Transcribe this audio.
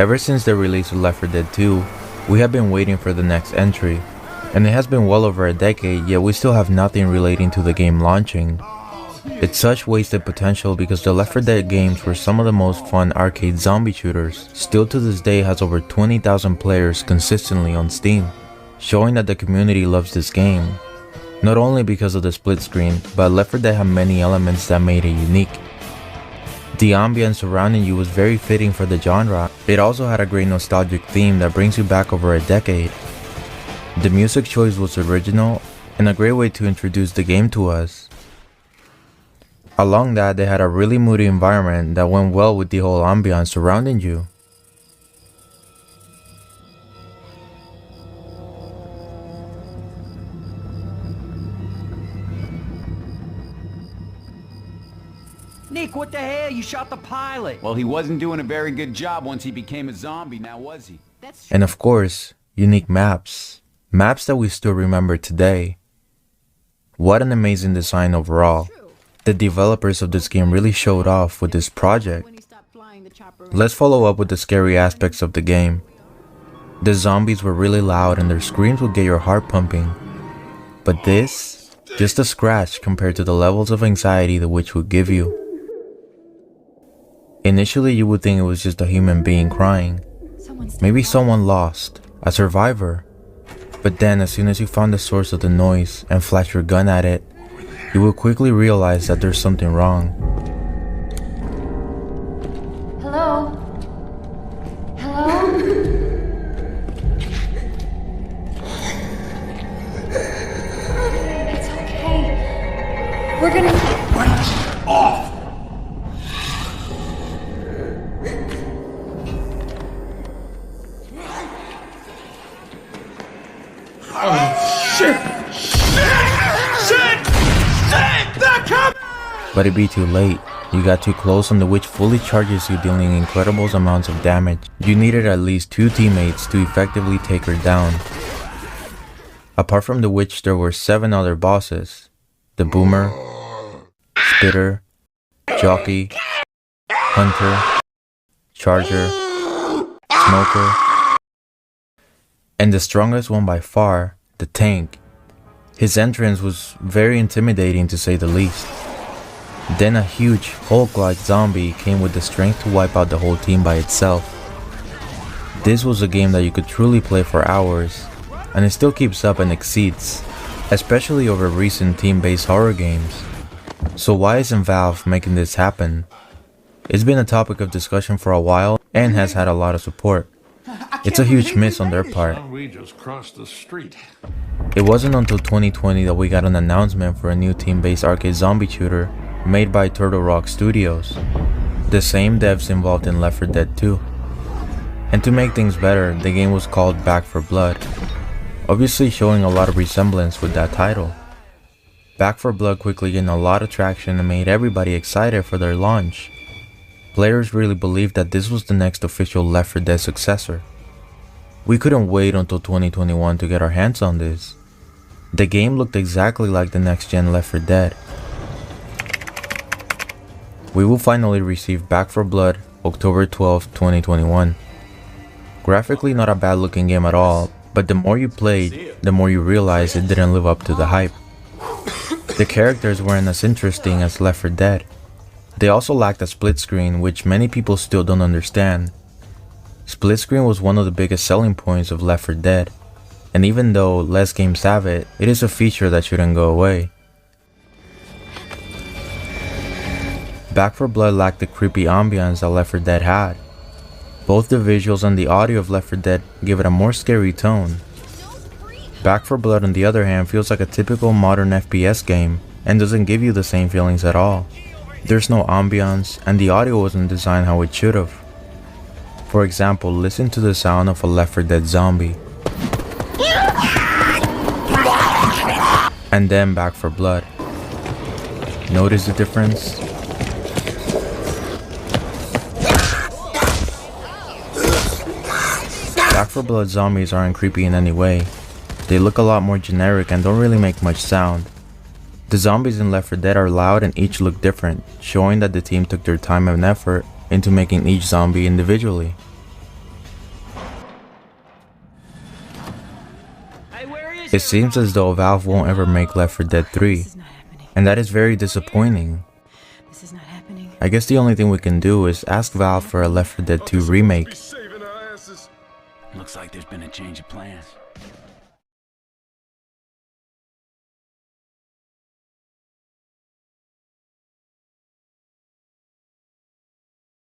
Ever since the release of Left 4 Dead 2, we have been waiting for the next entry, and it has been well over a decade, yet we still have nothing relating to the game launching. It's such wasted potential because the Left 4 Dead games were some of the most fun arcade zombie shooters, still to this day has over 20,000 players consistently on Steam, showing that the community loves this game. Not only because of the split screen, but Left 4 Dead had many elements that made it unique. The ambience surrounding you was very fitting for the genre. It also had a great nostalgic theme that brings you back over a decade. The music choice was original and a great way to introduce the game to us. Along that, they had a really moody environment that went well with the whole ambience surrounding you. Nick, what the hell? You shot the pilot. Well, he wasn't doing a very good job once he became a zombie, now was he? And of course, unique maps. Maps that we still remember today. What an amazing design overall. The developers of this game really showed off with this project. Let's follow up with the scary aspects of the game. The zombies were really loud and their screams would get your heart pumping. But this, just a scratch compared to the levels of anxiety the witch would give you. Initially, you would think it was just a human being crying. Maybe someone lost, a survivor. But then, as soon as you found the source of the noise and flashed your gun at it, you will quickly realize that there's something wrong. Hello? Hello? It's okay. We're gonna... Lights off! But it'd be too late. You got too close and the witch fully charges you, dealing incredible amounts of damage. You needed at least 2 teammates to effectively take her down. Apart from the witch, there were 7 other bosses. The Boomer, Spitter, Jockey, Hunter, Charger, Smoker, and the strongest one by far, the Tank. His entrance was very intimidating to say the least. Then a huge Hulk-like zombie came with the strength to wipe out the whole team by itself. This was a game that you could truly play for hours, and it still keeps up and exceeds, especially over recent team-based horror games. So why isn't Valve making this happen? It's been a topic of discussion for a while and has had a lot of support. It's a huge miss on their part. We just crossed the street. It wasn't until 2020 that we got an announcement for a new team-based arcade zombie shooter made by Turtle Rock Studios, the same devs involved in Left 4 Dead 2. And to make things better, the game was called Back 4 Blood, obviously showing a lot of resemblance with that title. Back 4 Blood quickly gained a lot of traction and made everybody excited for their launch. Players really believed that this was the next official Left 4 Dead successor. We couldn't wait until 2021 to get our hands on this. The game looked exactly like the next gen Left 4 Dead. We will finally receive Back 4 Blood October 12, 2021. Graphically not a bad looking game at all, but the more you played, the more you realized it didn't live up to the hype. The characters weren't as interesting as Left 4 Dead. They also lacked a split screen, which many people still don't understand. Split screen was one of the biggest selling points of Left 4 Dead, and even though less games have it, it is a feature that shouldn't go away. Back 4 Blood lacked the creepy ambience that Left 4 Dead had. Both the visuals and the audio of Left 4 Dead give it a more scary tone. Back 4 Blood on the other hand feels like a typical modern FPS game and doesn't give you the same feelings at all. There's no ambience and the audio wasn't designed how it should have. For example, listen to the sound of a Left 4 Dead zombie. And then Back 4 Blood. Notice the difference? Back 4 Blood zombies aren't creepy in any way. They look a lot more generic and don't really make much sound. The zombies in Left 4 Dead are loud and each look different, showing that the team took their time and effort into making each zombie individually. It seems as though Valve won't ever make Left 4 Dead 3, This is not happening. and that is very disappointing. This is not happening. I guess the only thing we can do is ask Valve for a Left 4 Dead 2 remake. Looks like there's been a change of plans.